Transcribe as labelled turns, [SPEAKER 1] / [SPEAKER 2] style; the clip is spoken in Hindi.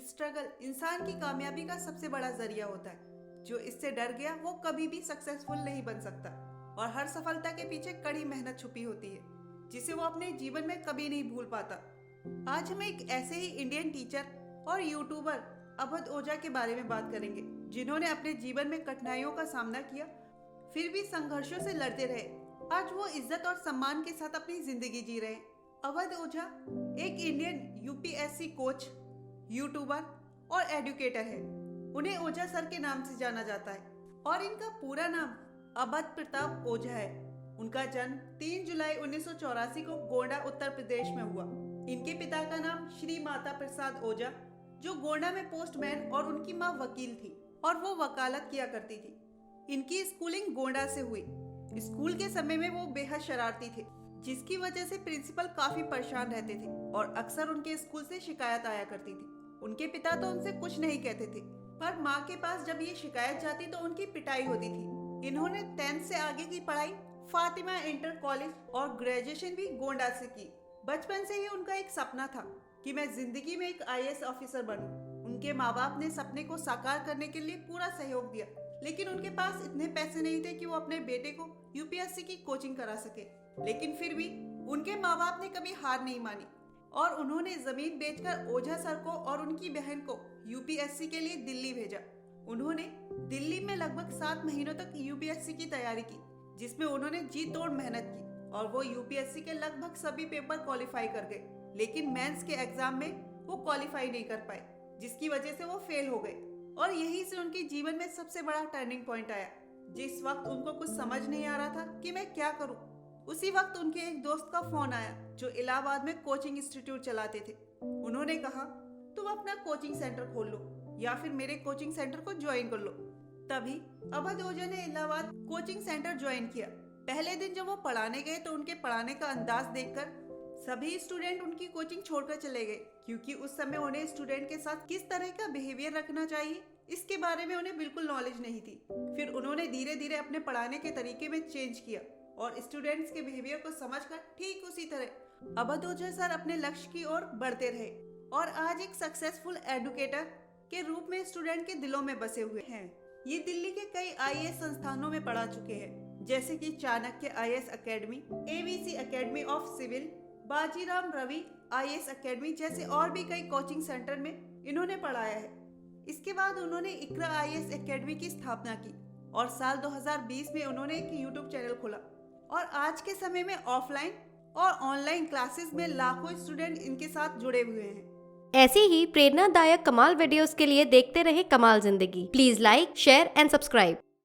[SPEAKER 1] स्ट्रगल इंसान की कामयाबी का सबसे बड़ा जरिया होता है। जो इससे डर गया वो कभी भी सक्सेसफुल नहीं बन सकता और हर सफलता के पीछे कड़ी मेहनत छुपी होती है जिसे वो अपने जीवन में कभी नहीं भूल पाता। आज हम एक ऐसे ही इंडियन टीचर और यूट्यूबर अवध ओझा के बारे में बात करेंगे जिन्होंने अपने जीवन में कठिनाइयों का सामना किया फिर भी संघर्षों से लड़ते रहे। आज वो इज्जत और सम्मान के साथ अपनी जिंदगी जी रहे हैं। अवध ओझा एक इंडियन यूपीएससी कोच, यूट्यूबर और एडुकेटर है। उन्हें ओझा सर के नाम से जाना जाता है और इनका पूरा नाम अवध प्रताप ओझा है। उनका जन्म 3 जुलाई 1984 को गोंडा उत्तर प्रदेश में हुआ। इनके पिता का नाम श्री माता प्रसाद ओझा जो गोंडा में पोस्टमैन और उनकी माँ वकील थी और वो वकालत किया करती थी। इनकी स्कूलिंग गोंडा से हुई। स्कूल के समय में वो बेहद शरारती थे जिसकी वजह से प्रिंसिपल काफी परेशान रहते थे और अक्सर उनके स्कूल से शिकायत आया करती थी। उनके पिता तो उनसे कुछ नहीं कहते थे पर माँ के पास जब ये शिकायत जाती तो उनकी पिटाई होती थी। इन्होंने 10th से आगे की पढ़ाई फातिमा इंटर कॉलेज और ग्रेजुएशन भी गोंडा से की। बचपन से ही उनका एक सपना था कि मैं जिंदगी में एक IAS ऑफिसर बनूं। उनके माँ बाप ने सपने को साकार करने के लिए पूरा सहयोग दिया लेकिन उनके पास इतने पैसे नहीं थे कि वो अपने बेटे को यूपीएससी की कोचिंग करा सके। लेकिन फिर भी उनके माँ बाप ने कभी हार नहीं मानी और उन्होंने जमीन बेचकर ओझा सर को और उनकी बहन को यूपीएससी के लिए दिल्ली भेजा। उन्होंने दिल्ली में लगभग 7 महीनों तक यूपीएससी की तैयारी की जिसमें उन्होंने जी तोड़ मेहनत की और वो यूपीएससी के लगभग सभी पेपर क्वालिफाई कर गए। लेकिन मेंस के एग्जाम में वो क्वालिफाई नहीं कर पाए जिसकी वजह से वो फेल हो गए और यहीं से उनके जीवन में सबसे बड़ा टर्निंग पॉइंट आया। जिस वक्त उनको कुछ समझ नहीं आ रहा था कि मैं क्या करूं, उसी वक्त उनके एक दोस्त का फोन आया जो इलाहाबाद में कोचिंग इंस्टीट्यूट चलाते थे। उन्होंने कहा तुम अपना कोचिंग सेंटर खोल लो या फिर मेरे कोचिंग सेंटर को ज्वाइन कर लो। तभी अवध ओझा ने इलाहाबाद कोचिंग सेंटर ज्वाइन किया। पहले दिन जब वो पढ़ाने गए तो उनके पढ़ाने का अंदाज देखकर सभी स्टूडेंट उनकी कोचिंग छोड़कर चले गए क्योंकि उस समय उन्हें स्टूडेंट के साथ किस तरह का बिहेवियर रखना चाहिए इसके बारे में उन्हें बिल्कुल नॉलेज नहीं थी। फिर उन्होंने धीरे धीरे अपने पढ़ाने के तरीके में चेंज किया और स्टूडेंट्स के बिहेवियर को समझकर ठीक उसी तरह अवध ओझा सर अपने लक्ष्य की ओर बढ़ते रहे और आज एक सक्सेसफुल एडुकेटर के रूप में स्टूडेंट के दिलों में बसे हुए हैं। ये दिल्ली के कई IAS संस्थानों में पढ़ा चुके हैं जैसे कि Chanakya IAS academy, ABC academy of civil, Bajirao Ravi IAS academy जैसे और भी कई कोचिंग सेंटर में इन्होंने पढ़ाया है। इसके बाद उन्होंने इकरा IAS अकेडमी की स्थापना की और साल 2020 में उन्होंने एक YouTube चैनल खोला और आज के समय में ऑफलाइन और ऑनलाइन क्लासेस में लाखों स्टूडेंट इनके साथ जुड़े हुए हैं।
[SPEAKER 2] ऐसी ही प्रेरणादायक कमाल वीडियोस के लिए देखते रहे कमाल जिंदगी। Please like, share and subscribe.